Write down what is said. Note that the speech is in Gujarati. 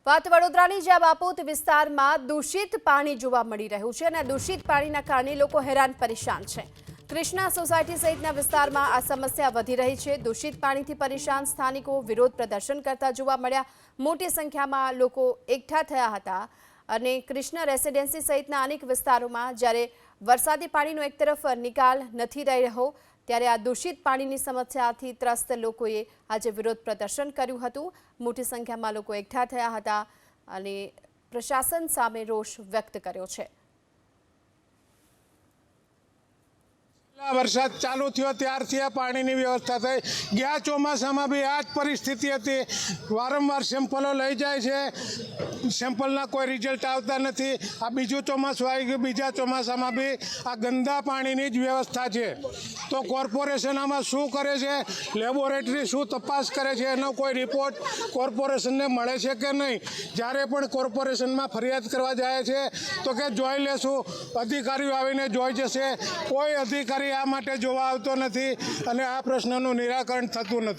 વાત વડોદરાની જ્યાં બાપોત વિસ્તારમાં દૂષિત પાણી જોવા મળી રહ્યું છે અને દૂષિત પાણીના કારણે લોકો હેરાન પરેશાન છે। કૃષ્ણા સોસાયટી સહિતના વિસ્તારમાં આ સમસ્યા વધી રહી છે। દૂષિત પાણીથી પરેશાન સ્થાનિકો વિરોધ પ્રદર્શન કરતા જોવા મળ્યા। મોટી સંખ્યામાં લોકો એકઠા થયા હતા અને કૃષ્ણા રેસિડેન્સી સહિતના અનેક વિસ્તારોમાં જ્યારે વરસાદી પાણીનો એક તરફ નિકાલ નથી રહી રહ્યો ત્યારે આ દૂષિત પાણીની સમસ્યાથી ત્રસ્ત લોકોએ આજે વિરોધ પ્રદર્શન કર્યું હતું। મોટી સંખ્યામાં લોકો એકઠા થયા હતા અને પ્રશાસન સામે રોષ વ્યક્ત કર્યો છે। वरसाद चालू थयो त्यारथी आ पाणीनी व्यवस्था थई। गया ચોમાસામાં बी आ ज परिस्थिति हती। वारंवार सेम्पलो लई जाय छे, सेम्पलना कोई रिजल्ट आवता नथी। आ बीजું ચોમાસું આવી ગયું, બીજા ચોમાસામાં बी आ गंदा पाणीनी ज व्यवस्था छे। तो कोर्पोरेशन आमां शुं करे छे, लेबोरेटरी शुं तपास करे छे, एनो कोई रिपोर्ट कोर्पोरेशनने मळे छे के नहीं? જ્યારે પણ કોર્પોરેશનમાં ફરિયાદ કરવા જાય છે તો કે જોઈ લેશું, અધિકારીઓ આવીને જોઈ જશે। કોઈ અધિકારી આ માટે જોવા આવતો નથી અને આ પ્રશ્નનું નિરાકરણ થતું નથી।